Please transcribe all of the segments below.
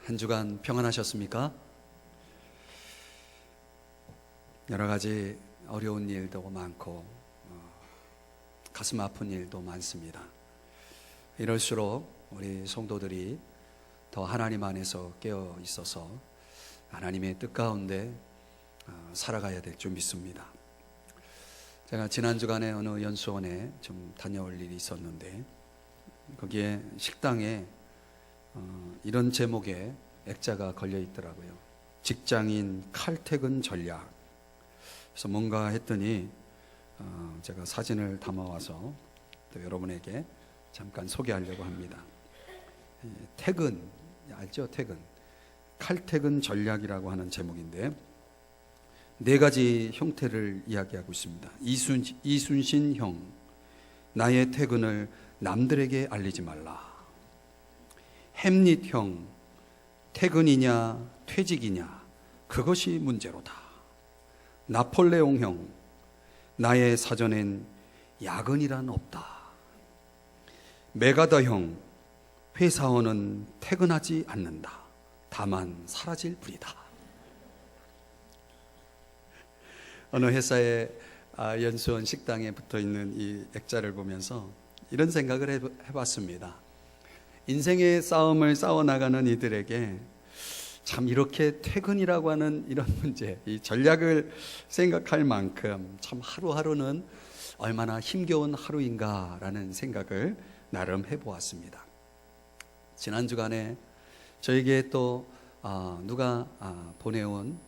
한 주간 평안하셨습니까? 여러 가지 어려운 일도 많고 가슴 아픈 일도 많습니다. 이럴수록 우리 성도들이 더 하나님 안에서 깨어 있어서 하나님의 뜻 가운데 살아가야 될 줄 믿습니다. 제가 지난 주간에 어느 연수원에 좀 다녀올 일이 있었는데 거기에 식당에 이런 제목의 액자가 걸려 있더라고요. 직장인 칼퇴근 전략. 그래서 뭔가 했더니 제가 사진을 담아와서 또 여러분에게 잠깐 소개하려고 합니다. 퇴근, 알죠? 퇴근. 칼퇴근 전략이라고 하는 제목인데 네 가지 형태를 이야기하고 있습니다. 이순신 형, 나의 퇴근을 남들에게 알리지 말라. 햄릿 형, 퇴근이냐 퇴직이냐 그것이 문제로다. 나폴레옹 형, 나의 사전엔 야근이란 없다. 메가더 형, 회사원은 퇴근하지 않는다. 다만 사라질 뿐이다. 어느 회사의 연수원 식당에 붙어있는 이 액자를 보면서 이런 생각을 해봤습니다. 인생의 싸움을 싸워나가는 이들에게 참 이렇게 퇴근이라고 하는 이런 문제, 이 전략을 생각할 만큼 참 하루하루는 얼마나 힘겨운 하루인가라는 생각을 나름 해보았습니다. 지난 주간에 저에게 또 누가 보내온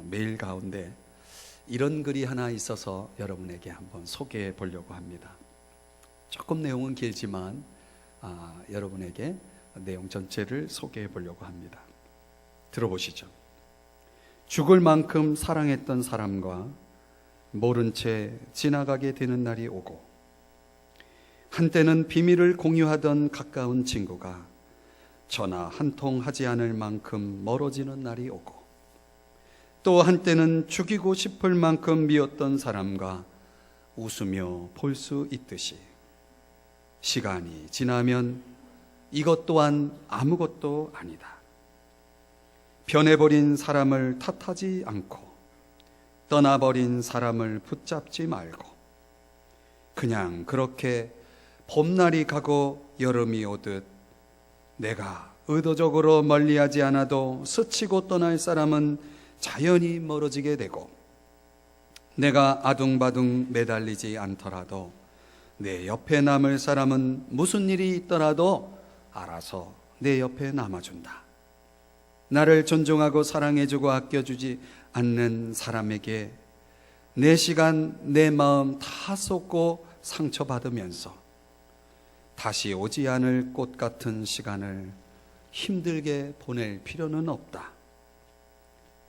메일 가운데 이런 글이 하나 있어서 여러분에게 한번 소개해 보려고 합니다. 조금 내용은 길지만 여러분에게 내용 전체를 소개해 보려고 합니다. 들어보시죠. 죽을 만큼 사랑했던 사람과 모른 채 지나가게 되는 날이 오고, 한때는 비밀을 공유하던 가까운 친구가 전화 한 통 하지 않을 만큼 멀어지는 날이 오고, 또 한때는 죽이고 싶을 만큼 미웠던 사람과 웃으며 볼 수 있듯이 시간이 지나면 이것 또한 아무것도 아니다. 변해버린 사람을 탓하지 않고 떠나버린 사람을 붙잡지 말고 그냥 그렇게 봄날이 가고 여름이 오듯 내가 의도적으로 멀리하지 않아도 스치고 떠날 사람은 자연히 멀어지게 되고, 내가 아둥바둥 매달리지 않더라도 내 옆에 남을 사람은 무슨 일이 있더라도 알아서 내 옆에 남아준다. 나를 존중하고 사랑해주고 아껴주지 않는 사람에게 내 시간, 내 마음 다 쏟고 상처받으면서 다시 오지 않을 꽃 같은 시간을 힘들게 보낼 필요는 없다.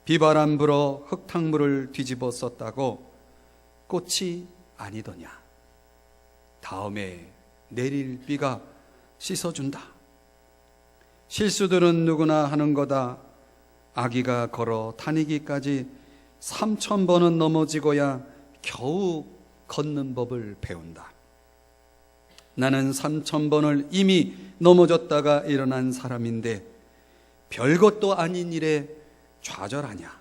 비바람 불어 흙탕물을 뒤집어 썼다고 꽃이 아니더냐. 다음에 내릴 비가 씻어준다. 실수들은 누구나 하는 거다. 아기가 걸어 다니기까지 3000번은 넘어지고야 겨우 걷는 법을 배운다. 나는 3000번을 이미 넘어졌다가 일어난 사람인데 별것도 아닌 일에 좌절하냐.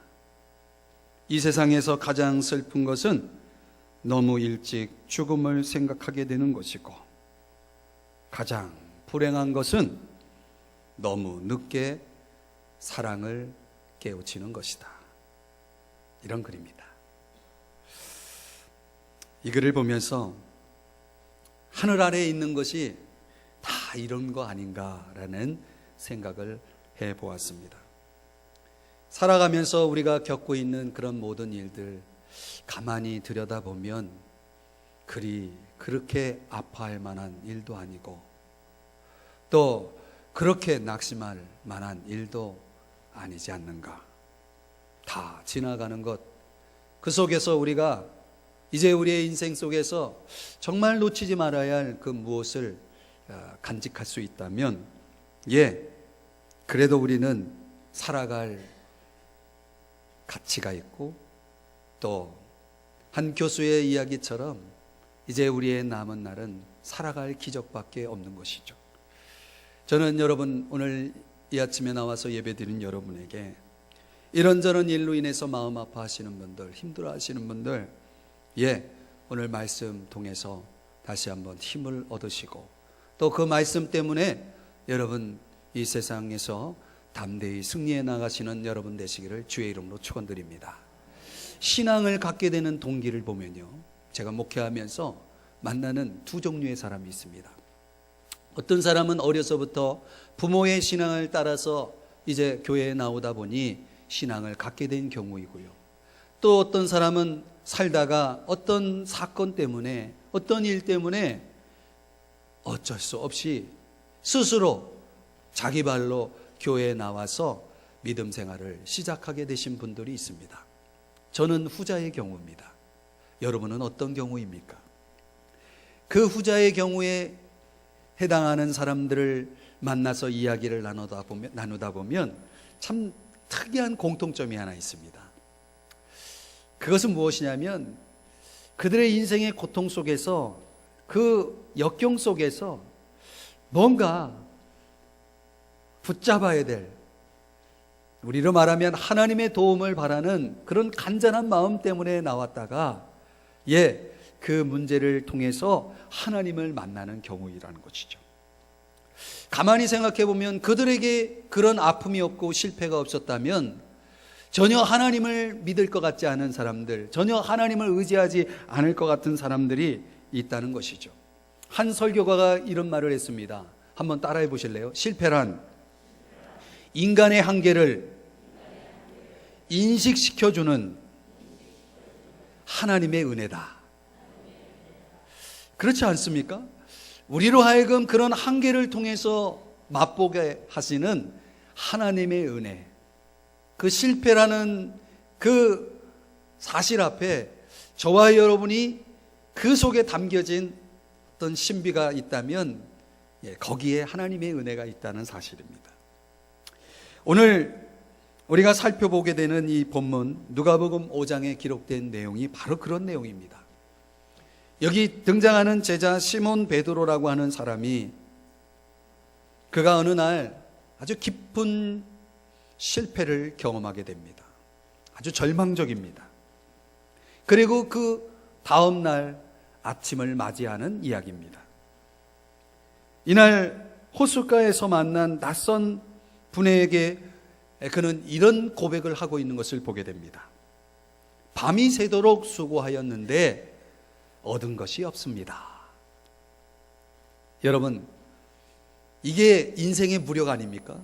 이 세상에서 가장 슬픈 것은 너무 일찍 죽음을 생각하게 되는 것이고, 가장 불행한 것은 너무 늦게 사랑을 깨우치는 것이다. 이런 글입니다. 이 글을 보면서 하늘 아래에 있는 것이 다 이런 거 아닌가라는 생각을 해보았습니다. 살아가면서 우리가 겪고 있는 그런 모든 일들 가만히 들여다보면 그렇게 아파할 만한 일도 아니고 또 그렇게 낙심할 만한 일도 아니지 않는가. 다 지나가는 것, 그 속에서 우리가 이제 우리의 인생 속에서 정말 놓치지 말아야 할 그 무엇을 간직할 수 있다면 그래도 우리는 살아갈 가치가 있고, 또 한 교수의 이야기처럼 이제 우리의 남은 날은 살아갈 기적밖에 없는 것이죠. 저는 여러분 오늘 이 아침에 나와서 예배드린 여러분에게 이런저런 일로 인해서 마음 아파하시는 분들, 힘들어하시는 분들, 오늘 말씀 통해서 다시 한번 힘을 얻으시고 또 그 말씀 때문에 여러분 이 세상에서 담대히 승리해 나가시는 여러분 되시기를 주의 이름으로 축원드립니다. 신앙을 갖게 되는 동기를 보면요, 제가 목회하면서 만나는 두 종류의 사람이 있습니다. 어떤 사람은 어려서부터 부모의 신앙을 따라서 이제 교회에 나오다 보니 신앙을 갖게 된 경우이고요. 또 어떤 사람은 살다가 어떤 사건 때문에, 어떤 일 때문에 어쩔 수 없이 스스로 자기 발로 교회에 나와서 믿음 생활을 시작하게 되신 분들이 있습니다. 저는 후자의 경우입니다. 여러분은 어떤 경우입니까? 그 후자의 경우에 해당하는 사람들을 만나서 이야기를 나누다 보면 참 특이한 공통점이 하나 있습니다. 그것은 무엇이냐면 그들의 인생의 고통 속에서, 그 역경 속에서 뭔가 붙잡아야 될, 우리로 말하면 하나님의 도움을 바라는 그런 간절한 마음 때문에 나왔다가 그 문제를 통해서 하나님을 만나는 경우이라는 것이죠. 가만히 생각해 보면 그들에게 그런 아픔이 없고 실패가 없었다면 전혀 하나님을 믿을 것 같지 않은 사람들, 전혀 하나님을 의지하지 않을 것 같은 사람들이 있다는 것이죠. 한 설교가가 이런 말을 했습니다. 한번 따라해 보실래요? 실패란 인간의 한계를 인식시켜주는 하나님의 은혜다. 그렇지 않습니까? 우리로 하여금 그런 한계를 통해서 맛보게 하시는 하나님의 은혜, 그 실패라는 그 사실 앞에 저와 여러분이 그 속에 담겨진 어떤 신비가 있다면 거기에 하나님의 은혜가 있다는 사실입니다. 오늘 우리가 살펴보게 되는 이 본문 누가복음 5장에 기록된 내용이 바로 그런 내용입니다. 여기 등장하는 제자 시몬 베드로라고 하는 사람이, 그가 어느 날 아주 깊은 실패를 경험하게 됩니다. 아주 절망적입니다. 그리고 그 다음 날 아침을 맞이하는 이야기입니다. 이날 호숫가에서 만난 낯선 분에게 그는 이런 고백을 하고 있는 것을 보게 됩니다. 밤이 새도록 수고하였는데 얻은 것이 없습니다. 여러분, 이게 인생의 무력 아닙니까?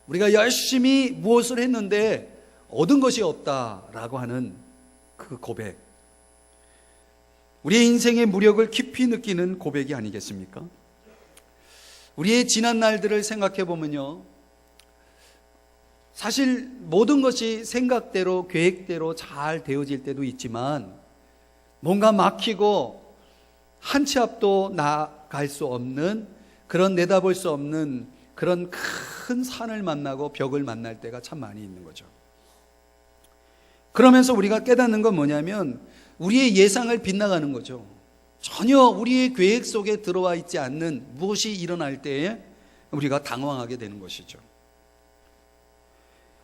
우리가 열심히 무엇을 했는데 얻은 것이 없다라고 하는 그 고백, 우리의 인생의 무력을 깊이 느끼는 고백이 아니겠습니까? 우리의 지난 날들을 생각해 보면요, 사실 모든 것이 생각대로 계획대로 잘 되어질 때도 있지만 뭔가 막히고 한 치 앞도 나아갈 수 없는, 그런 내다볼 수 없는 그런 큰 산을 만나고 벽을 만날 때가 참 많이 있는 거죠. 그러면서 우리가 깨닫는 건 뭐냐면 우리의 예상을 빗나가는 거죠. 전혀 우리의 계획 속에 들어와 있지 않는 무엇이 일어날 때에 우리가 당황하게 되는 것이죠.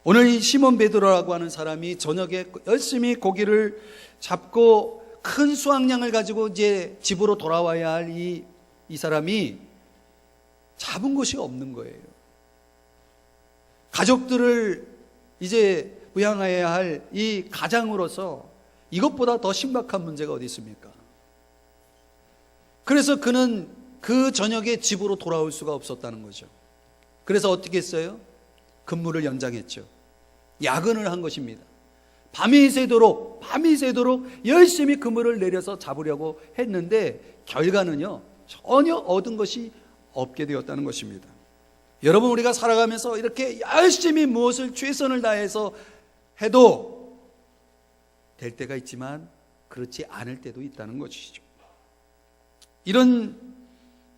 오늘 이 시몬 베드로라고 하는 사람이 저녁에 열심히 고기를 잡고 큰 수확량을 가지고 이제 집으로 돌아와야 할 이 사람이 잡은 것이 없는 거예요. 가족들을 이제 부양해야 할 이 가장으로서 이것보다 더 심각한 문제가 어디 있습니까? 그래서 그는 그 저녁에 집으로 돌아올 수가 없었다는 거죠. 그래서 어떻게 했어요? 근무를 연장했죠. 야근을 한 것입니다. 밤이 새도록 열심히 그물을 내려서 잡으려고 했는데 결과는요, 전혀 얻은 것이 없게 되었다는 것입니다. 여러분, 우리가 살아가면서 이렇게 열심히 무엇을 최선을 다해서 해도 될 때가 있지만 그렇지 않을 때도 있다는 것이죠. 이런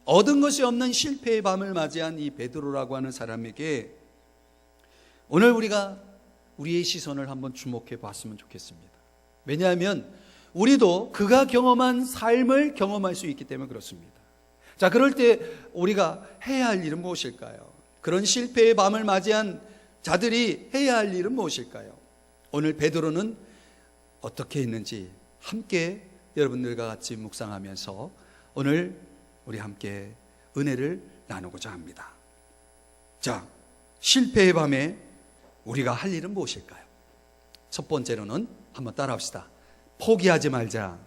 얻은 것이 없는 실패의 밤을 맞이한 이 베드로라고 하는 사람에게 오늘 우리가 우리의 시선을 한번 주목해 봤으면 좋겠습니다. 왜냐하면 우리도 그가 경험한 삶을 경험할 수 있기 때문에 그렇습니다. 자, 그럴 때 우리가 해야 할 일은 무엇일까요? 그런 실패의 밤을 맞이한 자들이 해야 할 일은 무엇일까요? 오늘 베드로는 어떻게 했는지 함께 여러분들과 같이 묵상하면서 오늘 우리 함께 은혜를 나누고자 합니다. 자, 실패의 밤에 우리가 할 일은 무엇일까요? 첫 번째로는 한번 따라합시다. 포기하지 말자.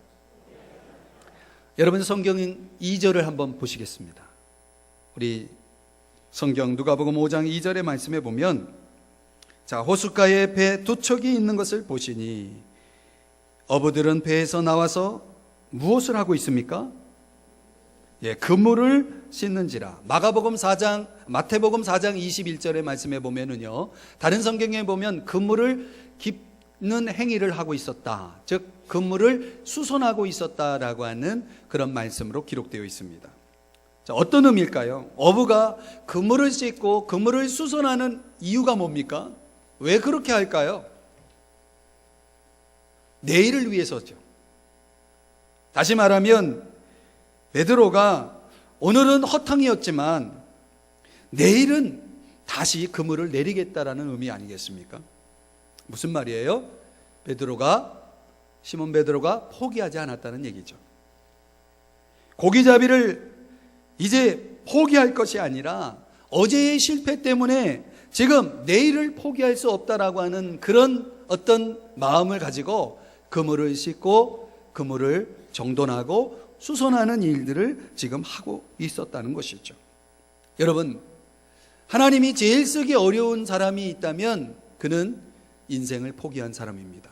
여러분 성경 2절을 한번 보시겠습니다. 우리 성경 누가복음 5장 2절의 말씀에 보면, 자, 호숫가에 배 두 척이 있는 것을 보시니 어부들은 배에서 나와서 무엇을 하고 있습니까? 그물을 씻는지라. 마태복음 4장 21절의 말씀에 보면은요, 다른 성경에 보면 그물을 깁는 행위를 하고 있었다, 즉 그물을 수선하고 있었다라고 하는 그런 말씀으로 기록되어 있습니다. 자, 어떤 의미일까요? 어부가 그물을 씻고 그물을 수선하는 이유가 뭡니까? 왜 그렇게 할까요? 내일을 위해서죠. 다시 말하면 베드로가 오늘은 허탕이었지만 내일은 다시 그물을 내리겠다라는 의미 아니겠습니까? 무슨 말이에요? 시몬 베드로가 포기하지 않았다는 얘기죠. 고기잡이를 이제 포기할 것이 아니라 어제의 실패 때문에 지금 내일을 포기할 수 없다라고 하는 그런 어떤 마음을 가지고 그물을 씻고 그물을 정돈하고 수선하는 일들을 지금 하고 있었다는 것이죠. 여러분, 하나님이 제일 쓰기 어려운 사람이 있다면 그는 인생을 포기한 사람입니다.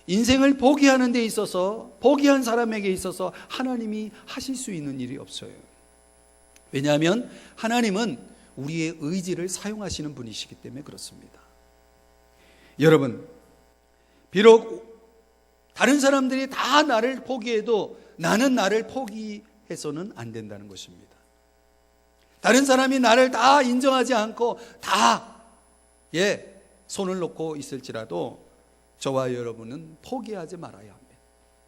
인생을 포기하는 데 있어서, 포기한 사람에게 있어서 하나님이 하실 수 있는 일이 없어요. 왜냐하면 하나님은 우리의 의지를 사용하시는 분이시기 때문에 그렇습니다. 여러분, 비록 다른 사람들이 다 나를 포기해도 나는 나를 포기해서는 안 된다는 것입니다. 다른 사람이 나를 다 인정하지 않고 다 손을 놓고 있을지라도 저와 여러분은 포기하지 말아야 합니다.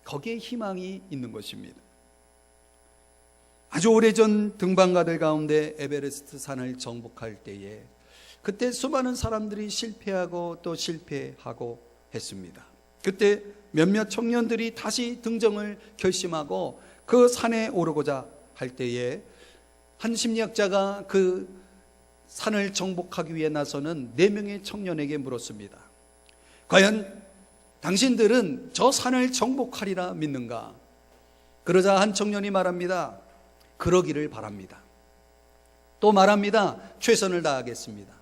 거기에 희망이 있는 것입니다. 아주 오래전 등반가들 가운데 에베레스트 산을 정복할 때에 그때 수많은 사람들이 실패하고 또 실패하고 했습니다. 그때 몇몇 청년들이 다시 등정을 결심하고 그 산에 오르고자 할 때에 한 심리학자가 그 산을 정복하기 위해 나서는 4명의 청년에게 물었습니다. 과연 당신들은 저 산을 정복하리라 믿는가? 그러자 한 청년이 말합니다. 그러기를 바랍니다. 또 말합니다. 최선을 다하겠습니다.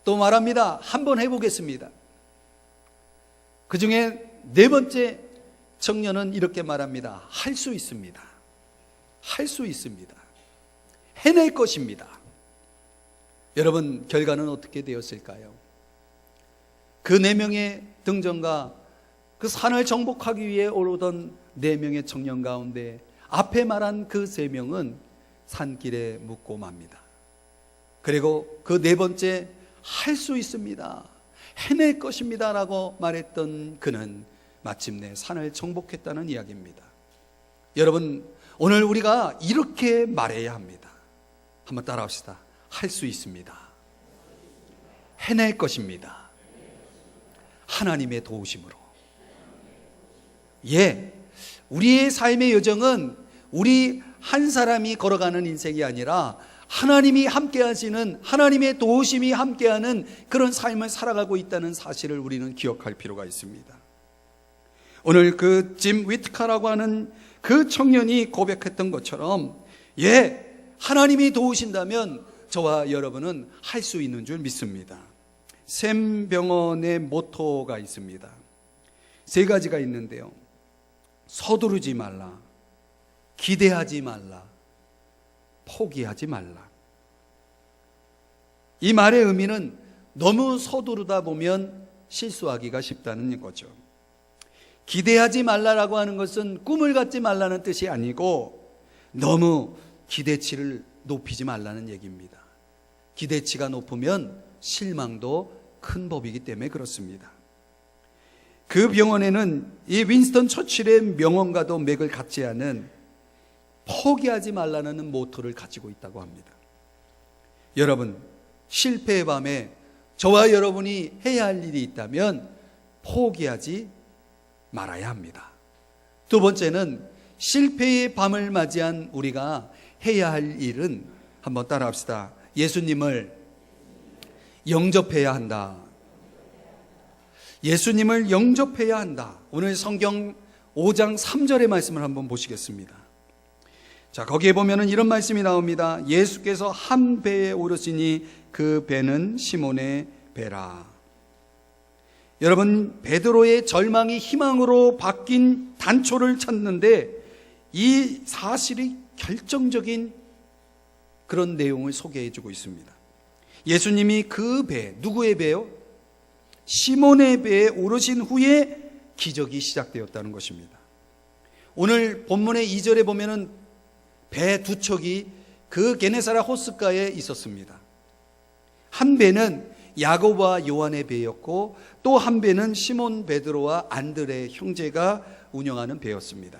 또 말합니다. 한번 해보겠습니다. 그 중에 4번째 청년은 이렇게 말합니다. 할 수 있습니다. 할 수 있습니다. 해낼 것입니다. 여러분, 결과는 어떻게 되었을까요? 그 4명의 등정과 그 산을 정복하기 위해 오르던 4명의 청년 가운데 앞에 말한 그 3명은 산길에 묻고 맙니다. 그리고 그 4번째 할 수 있습니다, 해낼 것입니다 라고 말했던 그는 마침내 산을 정복했다는 이야기입니다. 여러분, 오늘 우리가 이렇게 말해야 합니다. 한번 따라합시다. 할 수 있습니다. 해낼 것입니다. 하나님의 도우심으로. 우리의 삶의 여정은 우리 한 사람이 걸어가는 인생이 아니라 하나님이 함께 하시는, 하나님의 도우심이 함께하는 그런 삶을 살아가고 있다는 사실을 우리는 기억할 필요가 있습니다. 오늘 그 짐 위트카라고 하는 그 청년이 고백했던 것처럼 하나님이 도우신다면 저와 여러분은 할 수 있는 줄 믿습니다. 샘 병원의 모토가 있습니다. 3가지가 있는데요. 서두르지 말라, 기대하지 말라, 포기하지 말라. 이 말의 의미는 너무 서두르다 보면 실수하기가 쉽다는 거죠. 기대하지 말라라고 하는 것은 꿈을 갖지 말라는 뜻이 아니고 너무 기대치를 높이지 말라는 얘기입니다. 기대치가 높으면 실망도 큰 법이기 때문에 그렇습니다. 그 병원에는 이 윈스턴 처칠의 명언과도 맥을 같지 않은 포기하지 말라는 모토를 가지고 있다고 합니다. 여러분, 실패의 밤에 저와 여러분이 해야 할 일이 있다면 포기하지 말아야 합니다. 두 번째는 실패의 밤을 맞이한 우리가 해야 할 일은, 한번 따라합시다. 예수님을 영접해야 한다. 예수님을 영접해야 한다. 오늘 성경 5장 3절의 말씀을 한번 보시겠습니다. 자, 거기에 보면은 이런 말씀이 나옵니다. 예수께서 한 배에 오르시니 그 배는 시몬의 배라. 여러분, 베드로의 절망이 희망으로 바뀐 단초를 찾는데 이 사실이 결정적인 그런 내용을 소개해 주고 있습니다. 예수님이 그 배, 누구의 배요? 시몬의 배에 오르신 후에 기적이 시작되었다는 것입니다. 오늘 본문의 2절에 보면은 배 두 척이 그 게네사라 호숫가에 있었습니다. 한 배는 야고보와 요한의 배였고 또 한 배는 시몬 베드로와 안드레 형제가 운영하는 배였습니다.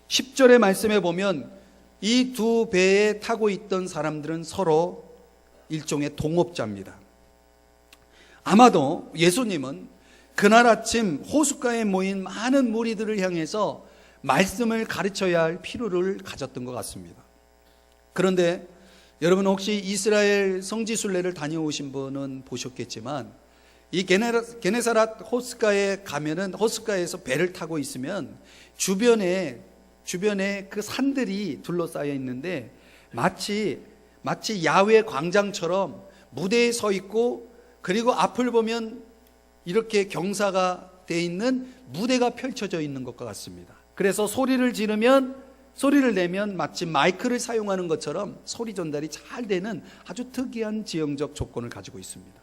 10절의 말씀에 보면 이 두 배에 타고 있던 사람들은 서로 일종의 동업자입니다. 아마도 예수님은 그날 아침 호숫가에 모인 많은 무리들을 향해서 말씀을 가르쳐야 할 필요를 가졌던 것 같습니다. 그런데 여러분, 혹시 이스라엘 성지순례를 다녀오신 분은 보셨겠지만 이 게네사라 호숫가에 가면은, 호숫가에서 배를 타고 있으면 주변에 그 산들이 둘러싸여 있는데 마치 야외 광장처럼 무대에 서 있고, 그리고 앞을 보면 이렇게 경사가 돼 있는 무대가 펼쳐져 있는 것과 같습니다. 그래서 소리를 내면 마치 마이크를 사용하는 것처럼 소리 전달이 잘 되는 아주 특이한 지형적 조건을 가지고 있습니다.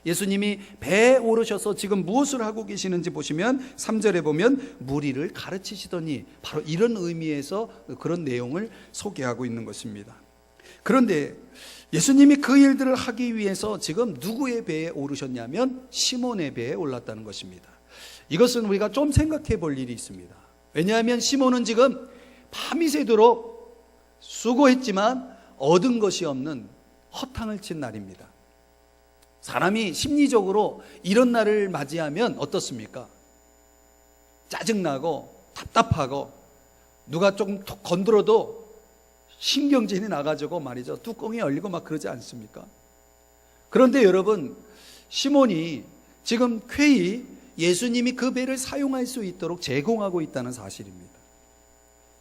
예수님이 배에 오르셔서 지금 무엇을 하고 계시는지 보시면 3절에 보면 무리를 가르치시더니, 바로 이런 의미에서 그런 내용을 소개하고 있는 것입니다. 그런데 예수님이 그 일들을 하기 위해서 지금 누구의 배에 오르셨냐면 시몬의 배에 올랐다는 것입니다. 이것은 우리가 좀 생각해 볼 일이 있습니다. 왜냐하면 시몬은 지금 밤이 새도록 수고했지만 얻은 것이 없는 허탕을 친 날입니다. 사람이 심리적으로 이런 날을 맞이하면 어떻습니까? 짜증나고 답답하고 누가 조금 툭 건드려도 신경질이 나가지고 말이죠, 뚜껑이 열리고 막 그러지 않습니까? 그런데 여러분, 시몬이 지금 쾌히 예수님이 그 배를 사용할 수 있도록 제공하고 있다는 사실입니다.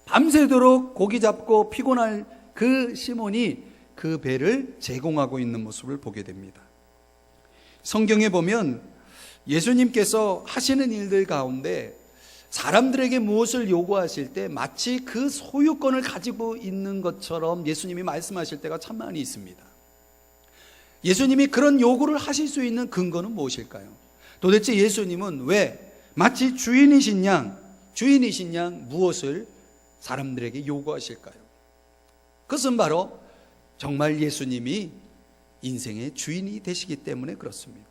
밤새도록 고기 잡고 피곤할 그 시몬이 그 배를 제공하고 있는 모습을 보게 됩니다. 성경에 보면 예수님께서 하시는 일들 가운데 사람들에게 무엇을 요구하실 때 마치 그 소유권을 가지고 있는 것처럼 예수님이 말씀하실 때가 참 많이 있습니다. 예수님이 그런 요구를 하실 수 있는 근거는 무엇일까요? 도대체 예수님은 왜 마치 주인이신 양 무엇을 사람들에게 요구하실까요? 그것은 바로 정말 예수님이 인생의 주인이 되시기 때문에 그렇습니다.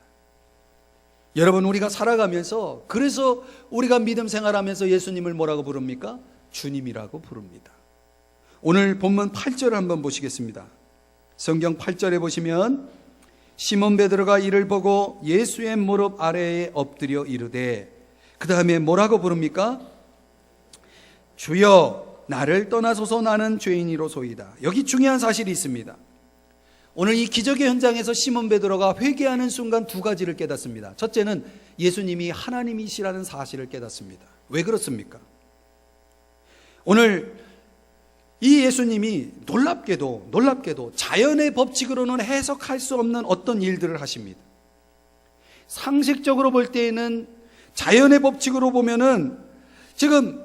여러분, 우리가 살아가면서, 그래서 우리가 믿음 생활하면서 예수님을 뭐라고 부릅니까? 주님이라고 부릅니다. 오늘 본문 8절을 한번 보시겠습니다. 성경 8절에 보시면 시몬 베드로가 이를 보고 예수의 무릎 아래에 엎드려 이르되, 그 다음에 뭐라고 부릅니까? 주여, 나를 떠나소서, 나는 죄인이로소이다. 여기 중요한 사실이 있습니다. 오늘 이 기적의 현장에서 시몬 베드로가 회개하는 순간 두 가지를 깨닫습니다. 첫째는 예수님이 하나님이시라는 사실을 깨닫습니다. 왜 그렇습니까? 오늘 이 예수님이 놀랍게도 자연의 법칙으로는 해석할 수 없는 어떤 일들을 하십니다. 상식적으로 볼 때에는, 자연의 법칙으로 보면은 지금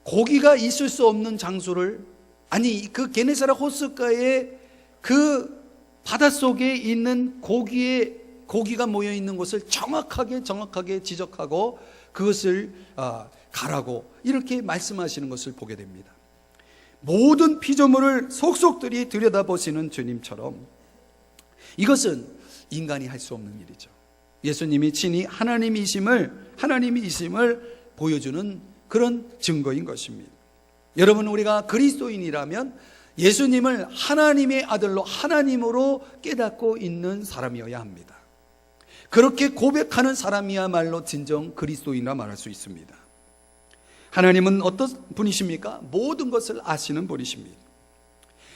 고기가 있을 수 없는 장소를, 아니 그 게네사라 호숫가에 그 바닷속에 있는 고기가 모여 있는 곳을 정확하게 지적하고 그것을 가라고 이렇게 말씀하시는 것을 보게 됩니다. 모든 피조물을 속속들이 들여다보시는 주님처럼 이것은 인간이 할 수 없는 일이죠. 예수님이 친히 하나님이심을 보여주는 그런 증거인 것입니다. 여러분, 우리가 그리스도인이라면 예수님을 하나님의 아들로 하나님으로 깨닫고 있는 사람이어야 합니다. 그렇게 고백하는 사람이야말로 진정 그리스도인이라 말할 수 있습니다. 하나님은 어떤 분이십니까? 모든 것을 아시는 분이십니다.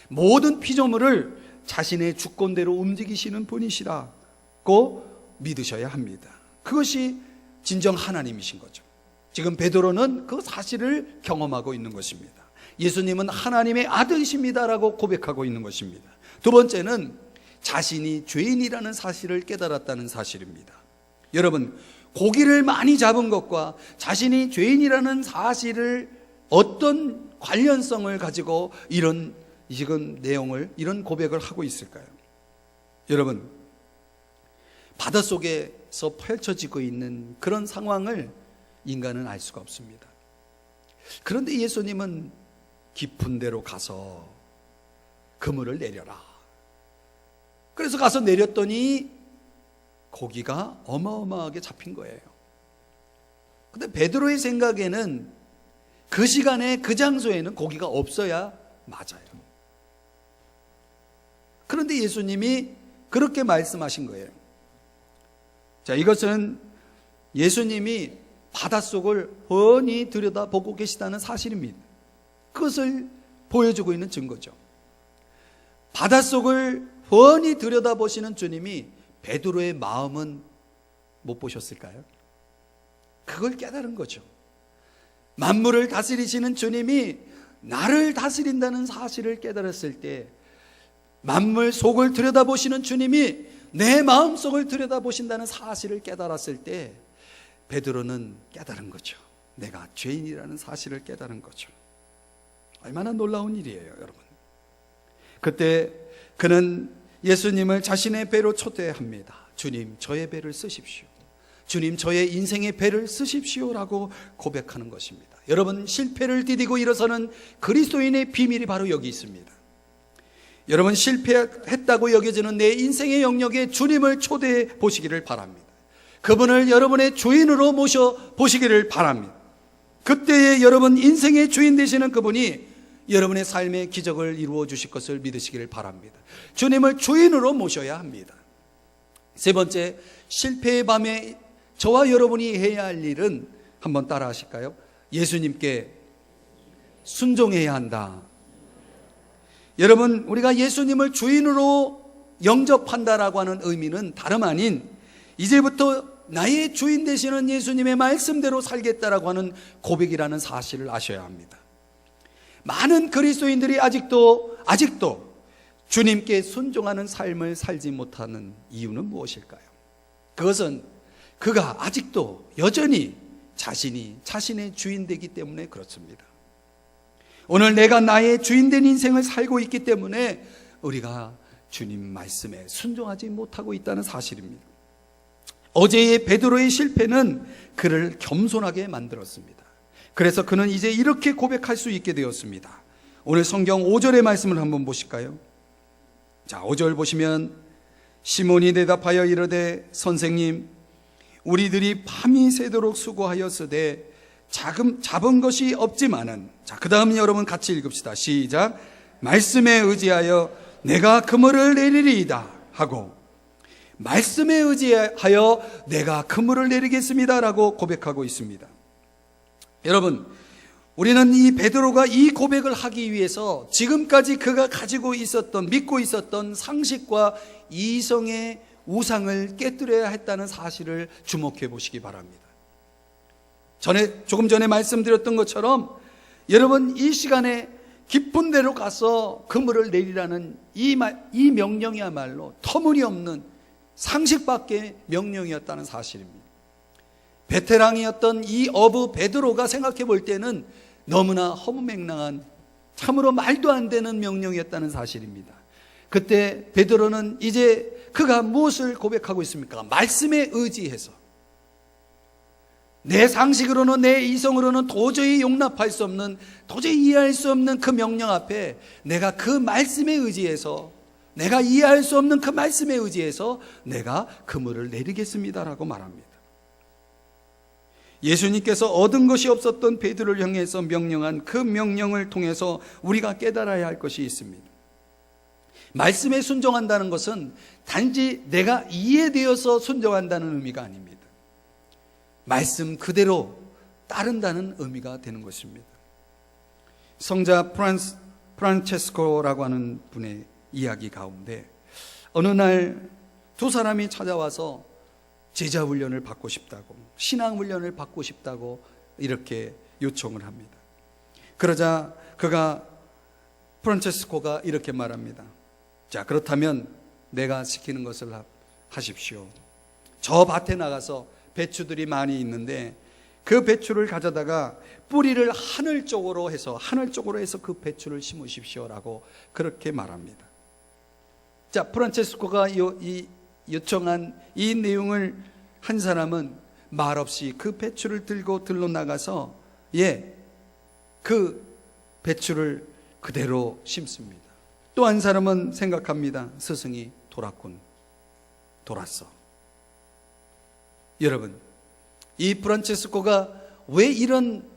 모든 피조물을 자신의 주권대로 움직이시는 분이시라고 믿으셔야 합니다. 그것이 진정 하나님이신 거죠. 지금 베드로는 그 사실을 경험하고 있는 것입니다. 예수님은 하나님의 아들이십니다라고 고백하고 있는 것입니다. 두 번째는 자신이 죄인이라는 사실을 깨달았다는 사실입니다. 여러분, 고기를 많이 잡은 것과 자신이 죄인이라는 사실을 어떤 관련성을 가지고 이런 지금 내용을, 이런 고백을 하고 있을까요? 여러분, 바닷속에서 펼쳐지고 있는 그런 상황을 인간은 알 수가 없습니다. 그런데 예수님은 깊은 데로 가서 그물을 내려라. 그래서 가서 내렸더니 고기가 어마어마하게 잡힌 거예요. 근데 베드로의 생각에는 그 시간에 그 장소에는 고기가 없어야 맞아요. 그런데 예수님이 그렇게 말씀하신 거예요. 자, 이것은 예수님이 바닷속을 훤히 들여다보고 계시다는 사실입니다. 그것을 보여주고 있는 증거죠. 바닷속을 훤히 들여다보시는 주님이 베드로의 마음은 못 보셨을까요? 그걸 깨달은 거죠. 만물을 다스리시는 주님이 나를 다스린다는 사실을 깨달았을 때, 만물 속을 들여다보시는 주님이 내 마음속을 들여다보신다는 사실을 깨달았을 때 베드로는 깨달은 거죠. 내가 죄인이라는 사실을 깨달은 거죠. 얼마나 놀라운 일이에요, 여러분. 그때 그는 예수님을 자신의 배로 초대합니다. 주님, 저의 배를 쓰십시오. 주님, 저의 인생의 배를 쓰십시오라고 고백하는 것입니다. 여러분, 실패를 디디고 일어서는 그리스도인의 비밀이 바로 여기 있습니다. 여러분, 실패했다고 여겨지는 내 인생의 영역에 주님을 초대해 보시기를 바랍니다. 그분을 여러분의 주인으로 모셔 보시기를 바랍니다. 그때에 여러분 인생의 주인 되시는 그분이 여러분의 삶의 기적을 이루어 주실 것을 믿으시기를 바랍니다. 주님을 주인으로 모셔야 합니다. 세 번째, 실패의 밤에 저와 여러분이 해야 할 일은 한번 따라 하실까요? 예수님께 순종해야 한다. 여러분, 우리가 예수님을 주인으로 영접한다라고 하는 의미는 다름 아닌 이제부터 나의 주인 되시는 예수님의 말씀대로 살겠다라고 하는 고백이라는 사실을 아셔야 합니다. 많은 그리스도인들이 아직도 주님께 순종하는 삶을 살지 못하는 이유는 무엇일까요? 그것은 그가 아직도 여전히 자신이 자신의 주인 되기 때문에 그렇습니다. 오늘 내가 나의 주인된 인생을 살고 있기 때문에 우리가 주님 말씀에 순종하지 못하고 있다는 사실입니다. 어제의 베드로의 실패는 그를 겸손하게 만들었습니다. 그래서 그는 이제 이렇게 고백할 수 있게 되었습니다. 오늘 성경 5절의 말씀을 한번 보실까요? 자, 5절 보시면 시몬이 대답하여 이르되 선생님, 우리들이 밤이 새도록 수고하였으되 잡은 것이 없지만은, 자, 그 다음 여러분 같이 읽읍시다. 시작. 말씀에 의지하여 내가 그물을 내리리이다 하고, 말씀에 의지하여 내가 그물을 내리겠습니다 라고 고백하고 있습니다. 여러분, 우리는 이 베드로가 이 고백을 하기 위해서 지금까지 그가 가지고 있었던, 믿고 있었던 상식과 이성의 우상을 깨뜨려야 했다는 사실을 주목해 보시기 바랍니다. 조금 전에 말씀드렸던 것처럼 여러분, 이 시간에 깊은 데로 가서 그물을 내리라는 이 명령이야말로 터무니없는 상식밖의 명령이었다는 사실입니다. 베테랑이었던 이 어부 베드로가 생각해 볼 때는 너무나 허무맹랑한, 참으로 말도 안 되는 명령이었다는 사실입니다. 그때 베드로는 이제 그가 무엇을 고백하고 있습니까? 말씀에 의지해서, 내 상식으로는, 내 이성으로는 도저히 용납할 수 없는, 도저히 이해할 수 없는 그 명령 앞에 내가 그 말씀에 의지해서, 내가 이해할 수 없는 그 말씀에 의지해서 내가 그물을 내리겠습니다라고 말합니다. 예수님께서 얻은 것이 없었던 베드로를 향해서 명령한 그 명령을 통해서 우리가 깨달아야 할 것이 있습니다. 말씀에 순종한다는 것은 단지 내가 이해되어서 순종한다는 의미가 아닙니다. 말씀 그대로 따른다는 의미가 되는 것입니다. 성자 프란체스코라고 하는 분의 이야기 가운데 어느 날 두 사람이 찾아와서 제자 훈련을 받고 싶다고, 신앙 훈련을 받고 싶다고 이렇게 요청을 합니다. 그러자 프란체스코가 이렇게 말합니다. 자, 그렇다면 내가 시키는 것을 하십시오. 저 밭에 나가서 배추들이 많이 있는데 그 배추를 가져다가 뿌리를 하늘 쪽으로 해서 그 배추를 심으십시오라고 그렇게 말합니다. 자, 프란체스코가 요청한 이 내용을 한 사람은 말없이 그 배추를 들고 들러 나가서 그 배추를 그대로 심습니다. 또 한 사람은 생각합니다. 스승이 돌았어. 여러분, 이 프란체스코가 왜 이런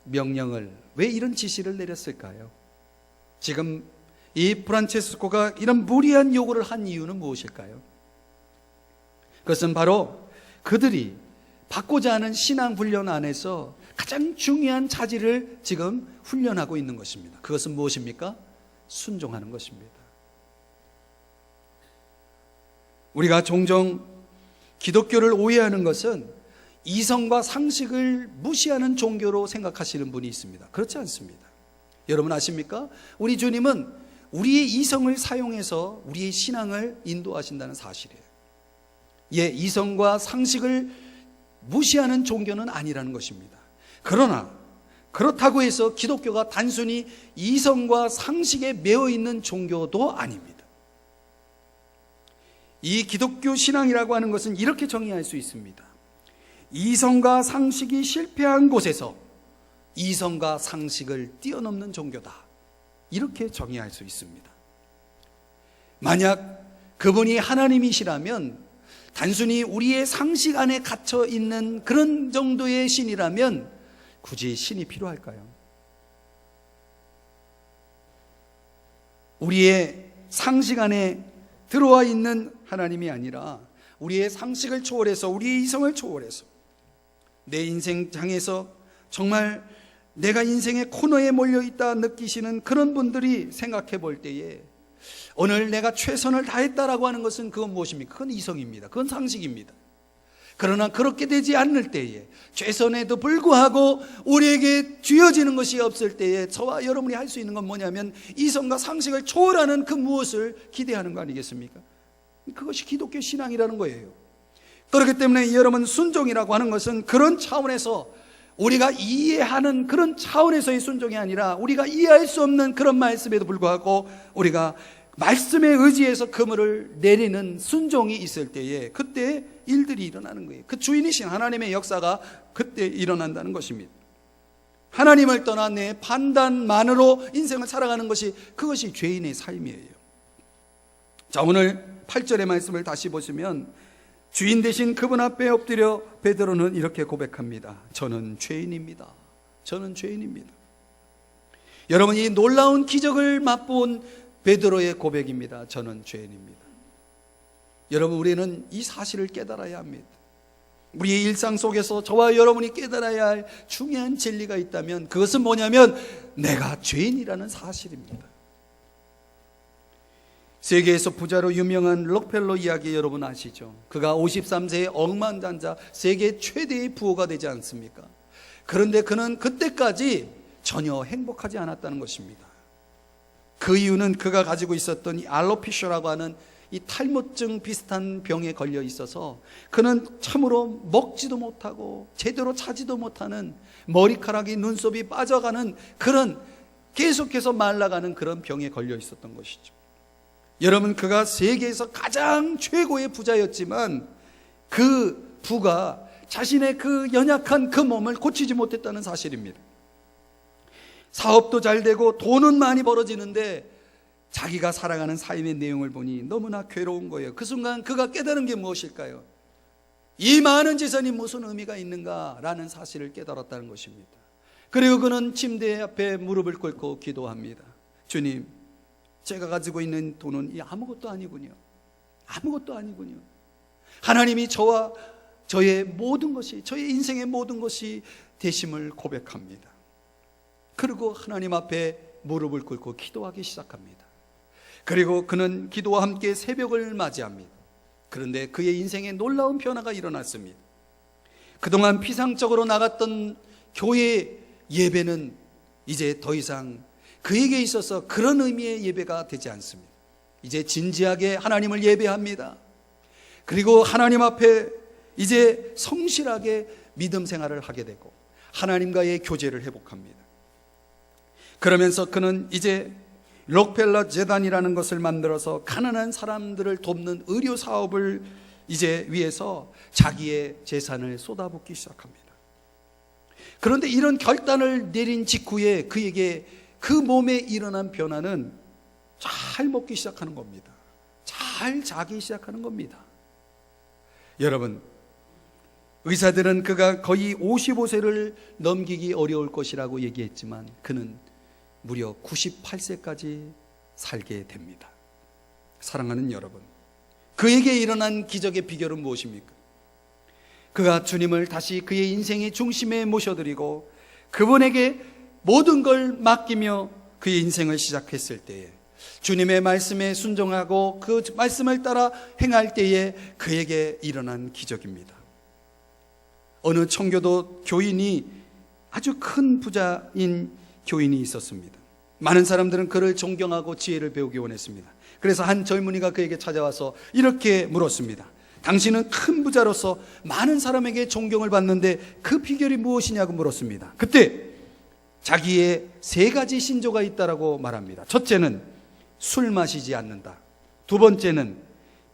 명령을, 왜 이런 지시를 내렸을까요? 지금 이 프란체스코가 이런 무리한 요구를 한 이유는 무엇일까요? 그것은 바로 그들이 받고자 하는 신앙 훈련 안에서 가장 중요한 자질을 지금 훈련하고 있는 것입니다. 그것은 무엇입니까? 순종하는 것입니다. 우리가 종종 기독교를 오해하는 것은 이성과 상식을 무시하는 종교로 생각하시는 분이 있습니다. 그렇지 않습니다. 여러분 아십니까? 우리 주님은 우리의 이성을 사용해서 우리의 신앙을 인도하신다는 사실이에요. 이성과 상식을 무시하는 종교는 아니라는 것입니다. 그러나 그렇다고 해서 기독교가 단순히 이성과 상식에 매여 있는 종교도 아닙니다. 이 기독교 신앙이라고 하는 것은 이렇게 정의할 수 있습니다. 이성과 상식이 실패한 곳에서 이성과 상식을 뛰어넘는 종교다. 이렇게 정의할 수 있습니다. 만약 그분이 하나님이시라면, 단순히 우리의 상식 안에 갇혀 있는 그런 정도의 신이라면 굳이 신이 필요할까요? 우리의 상식 안에 들어와 있는 하나님이 아니라 우리의 상식을 초월해서, 우리의 이성을 초월해서 내 인생장에서 정말 내가 인생의 코너에 몰려있다 느끼시는 그런 분들이 생각해 볼 때에 오늘 내가 최선을 다했다라고 하는 것은 그건 무엇입니까? 그건 이성입니다. 그건 상식입니다. 그러나 그렇게 되지 않을 때에, 최선에도 불구하고 우리에게 쥐어지는 것이 없을 때에 저와 여러분이 할 수 있는 건 뭐냐면 이성과 상식을 초월하는 그 무엇을 기대하는 거 아니겠습니까? 그것이 기독교 신앙이라는 거예요. 그렇기 때문에 여러분, 순종이라고 하는 것은 그런 차원에서, 우리가 이해하는 그런 차원에서의 순종이 아니라 우리가 이해할 수 없는 그런 말씀에도 불구하고 우리가 말씀에 의지해서 그물을 내리는 순종이 있을 때에 그때 일들이 일어나는 거예요. 그 주인이신 하나님의 역사가 그때 일어난다는 것입니다. 하나님을 떠나 내 판단만으로 인생을 살아가는 것이, 그것이 죄인의 삶이에요. 자, 오늘 8절의 말씀을 다시 보시면 주인 되신 그분 앞에 엎드려 베드로는 이렇게 고백합니다. 저는 죄인입니다. 저는 죄인입니다. 여러분, 이 놀라운 기적을 맛본 베드로의 고백입니다. 저는 죄인입니다. 여러분, 우리는 이 사실을 깨달아야 합니다. 우리의 일상 속에서 저와 여러분이 깨달아야 할 중요한 진리가 있다면 그것은 뭐냐면 내가 죄인이라는 사실입니다. 세계에서 부자로 유명한 록펠러 이야기 여러분 아시죠? 그가 53세의 억만장자, 세계 최대의 부호가 되지 않습니까? 그런데 그는 그때까지 전혀 행복하지 않았다는 것입니다. 그 이유는 그가 가지고 있었던 이 알로피셔라고 하는 이 탈모증 비슷한 병에 걸려 있어서 그는 참으로 먹지도 못하고 제대로 자지도 못하는, 머리카락이 눈썹이 빠져가는 그런, 계속해서 말라가는 그런 병에 걸려 있었던 것이죠. 여러분, 그가 세계에서 가장 최고의 부자였지만 그 부가 자신의 그 연약한 그 몸을 고치지 못했다는 사실입니다. 사업도 잘 되고 돈은 많이 벌어지는데 자기가 살아가는 삶의 내용을 보니 너무나 괴로운 거예요. 그 순간 그가 깨달은 게 무엇일까요? 이 많은 재산이 무슨 의미가 있는가라는 사실을 깨달았다는 것입니다. 그리고 그는 침대 앞에 무릎을 꿇고 기도합니다. 주님, 제가 가지고 있는 돈은 아무것도 아니군요. 아무것도 아니군요. 하나님이 저와 저의 모든 것이, 저의 인생의 모든 것이 되심을 고백합니다. 그리고 하나님 앞에 무릎을 꿇고 기도하기 시작합니다. 그리고 그는 기도와 함께 새벽을 맞이합니다. 그런데 그의 인생에 놀라운 변화가 일어났습니다. 그동안 피상적으로 나갔던 교회 예배는 이제 더 이상 그에게 있어서 그런 의미의 예배가 되지 않습니다. 이제 진지하게 하나님을 예배합니다. 그리고 하나님 앞에 이제 성실하게 믿음 생활을 하게 되고 하나님과의 교제를 회복합니다. 그러면서 그는 이제 록펠러 재단이라는 것을 만들어서 가난한 사람들을 돕는 의료 사업을 이제 위해서 자기의 재산을 쏟아붓기 시작합니다. 그런데 이런 결단을 내린 직후에 그에게 그 몸에 일어난 변화는 잘 먹기 시작하는 겁니다. 잘 자기 시작하는 겁니다. 여러분, 의사들은 그가 거의 55세를 넘기기 어려울 것이라고 얘기했지만 그는 무려 98세까지 살게 됩니다. 사랑하는 여러분, 그에게 일어난 기적의 비결은 무엇입니까? 그가 주님을 다시 그의 인생의 중심에 모셔드리고 그분에게 모든 걸 맡기며 그의 인생을 시작했을 때에, 주님의 말씀에 순종하고 그 말씀을 따라 행할 때에 그에게 일어난 기적입니다. 어느 청교도 교인이, 아주 큰 부자인 교인이 있었습니다. 많은 사람들은 그를 존경하고 지혜를 배우기 원했습니다. 그래서 한 젊은이가 그에게 찾아와서 이렇게 물었습니다. 당신은 큰 부자로서 많은 사람에게 존경을 받는데 그 비결이 무엇이냐고 물었습니다. 그때 자기의 3가지 신조가 있다라고 말합니다. 첫째는 술 마시지 않는다. 두 번째는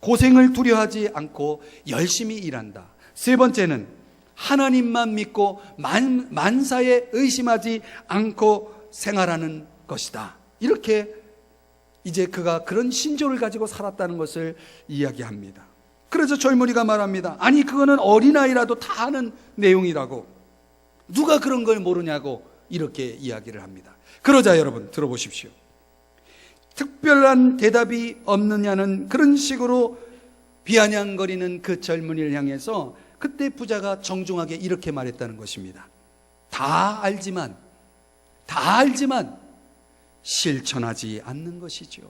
고생을 두려워하지 않고 열심히 일한다. 세 번째는 하나님만 믿고 만사에 의심하지 않고 생활하는 것이다. 이렇게 이제 그가 그런 신조를 가지고 살았다는 것을 이야기합니다. 그래서 젊은이가 말합니다. 아니, 그거는 어린아이라도 다 아는 내용이라고, 누가 그런 걸 모르냐고 이렇게 이야기를 합니다. 그러자 여러분 들어보십시오. 특별한 대답이 없느냐는 그런 식으로 비아냥거리는 그 젊은이를 향해서 그때 부자가 정중하게 이렇게 말했다는 것입니다. 다 알지만 실천하지 않는 것이죠.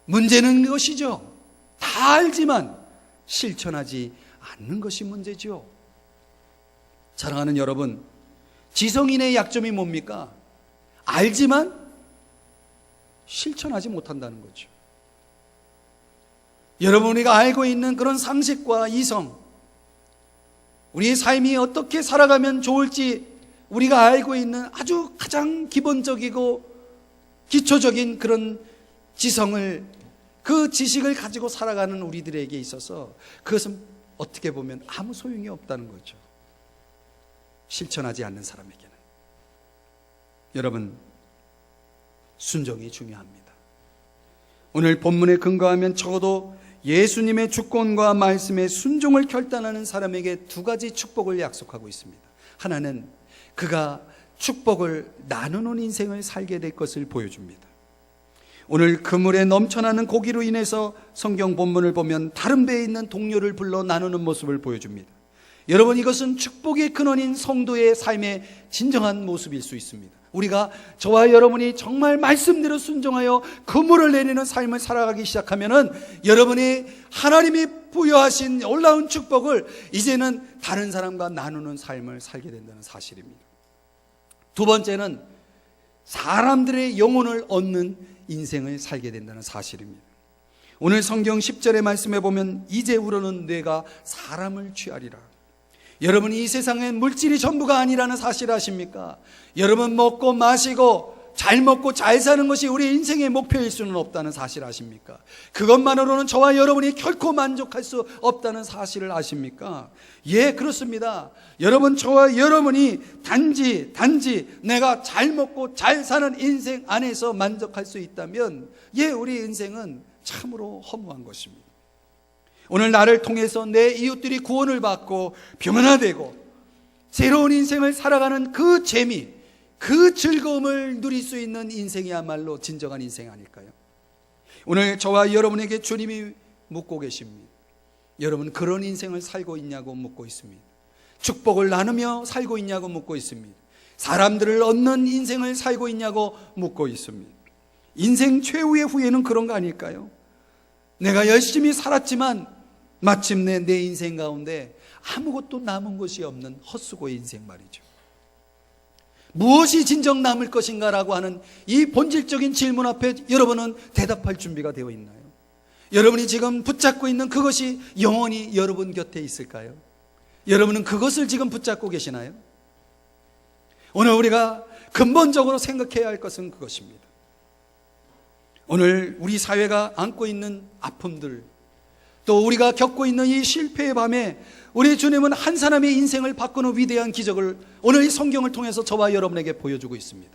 문제는 그것이죠. 다 알지만 실천하지 않는 것이 문제죠. 사랑하는 여러분, 지성인의 약점이 뭡니까? 알지만 실천하지 못한다는 거죠. 여러분이가 알고 있는 그런 상식과 이성, 우리의 삶이 어떻게 살아가면 좋을지 우리가 알고 있는 아주 가장 기본적이고 기초적인 그런 지성을, 그 지식을 가지고 살아가는 우리들에게 있어서 그것은 어떻게 보면 아무 소용이 없다는 거죠. 실천하지 않는 사람에게는. 여러분, 순종이 중요합니다. 오늘 본문에 근거하면 적어도 예수님의 주권과 말씀에 순종을 결단하는 사람에게 2가지 축복을 약속하고 있습니다. 하나는 그가 축복을 나누는 인생을 살게 될 것을 보여줍니다. 오늘 그물에 넘쳐나는 고기로 인해서 성경 본문을 보면 다른 배에 있는 동료를 불러 나누는 모습을 보여줍니다. 여러분, 이것은 축복의 근원인 성도의 삶의 진정한 모습일 수 있습니다. 우리가, 저와 여러분이 정말 말씀대로 순종하여 그물을 내리는 삶을 살아가기 시작하면은 여러분이 하나님이 부여하신 놀라운 축복을 이제는 다른 사람과 나누는 삶을 살게 된다는 사실입니다. 두 번째는 사람들의 영혼을 얻는 인생을 살게 된다는 사실입니다. 오늘 성경 10절의 말씀에 보면 이제 우러는 뇌가 사람을 취하리라. 여러분이 이 세상엔 물질이 전부가 아니라는 사실 아십니까? 여러분, 먹고 마시고 잘 먹고 잘 사는 것이 우리 인생의 목표일 수는 없다는 사실 아십니까? 그것만으로는 저와 여러분이 결코 만족할 수 없다는 사실을 아십니까? 예, 그렇습니다. 여러분, 저와 여러분이 단지 내가 잘 먹고 잘 사는 인생 안에서 만족할 수 있다면, 예, 우리 인생은 참으로 허무한 것입니다. 오늘 나를 통해서 내 이웃들이 구원을 받고 변화되고 새로운 인생을 살아가는 그 재미, 그 즐거움을 누릴 수 있는 인생이야말로 진정한 인생 아닐까요? 오늘 저와 여러분에게 주님이 묻고 계십니다. 여러분 그런 인생을 살고 있냐고 묻고 있습니다. 축복을 나누며 살고 있냐고 묻고 있습니다. 사람들을 얻는 인생을 살고 있냐고 묻고 있습니다. 인생 최후의 후회는 그런 거 아닐까요? 내가 열심히 살았지만 마침내 내 인생 가운데 아무것도 남은 것이 없는 헛수고의 인생 말이죠. 무엇이 진정 남을 것인가라고 하는 이 본질적인 질문 앞에 여러분은 대답할 준비가 되어 있나요? 여러분이 지금 붙잡고 있는 그것이 영원히 여러분 곁에 있을까요? 여러분은 그것을 지금 붙잡고 계시나요? 오늘 우리가 근본적으로 생각해야 할 것은 그것입니다. 오늘 우리 사회가 안고 있는 아픔들, 또 우리가 겪고 있는 이 실패의 밤에 우리 주님은 한 사람의 인생을 바꾸는 위대한 기적을 오늘 이 성경을 통해서 저와 여러분에게 보여주고 있습니다.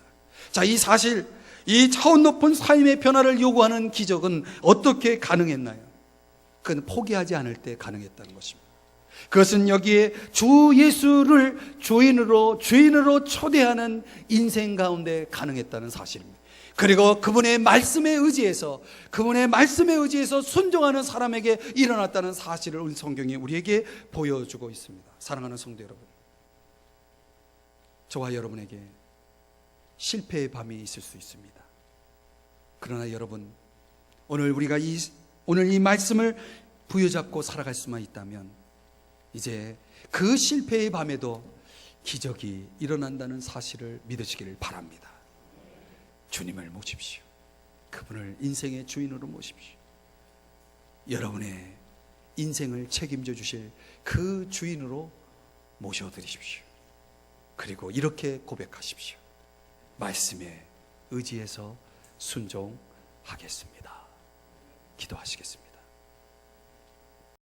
자, 이 사실, 이 차원 높은 삶의 변화를 요구하는 기적은 어떻게 가능했나요? 그건 포기하지 않을 때 가능했다는 것입니다. 그것은 여기에 주 예수를 주인으로 초대하는 인생 가운데 가능했다는 사실입니다. 그리고 그분의 말씀에 의지해서 순종하는 사람에게 일어났다는 사실을 오늘 성경이 우리에게 보여주고 있습니다. 사랑하는 성도 여러분, 저와 여러분에게 실패의 밤이 있을 수 있습니다. 그러나 여러분, 오늘 우리가 오늘 이 말씀을 부여잡고 살아갈 수만 있다면 이제 그 실패의 밤에도 기적이 일어난다는 사실을 믿으시기를 바랍니다. 주님을 모십시오. 그분을 인생의 주인으로 모십시오. 여러분의 인생을 책임져 주실 그 주인으로 모셔드리십시오. 그리고 이렇게 고백하십시오. 말씀에 의지해서 순종하겠습니다. 기도하시겠습니다.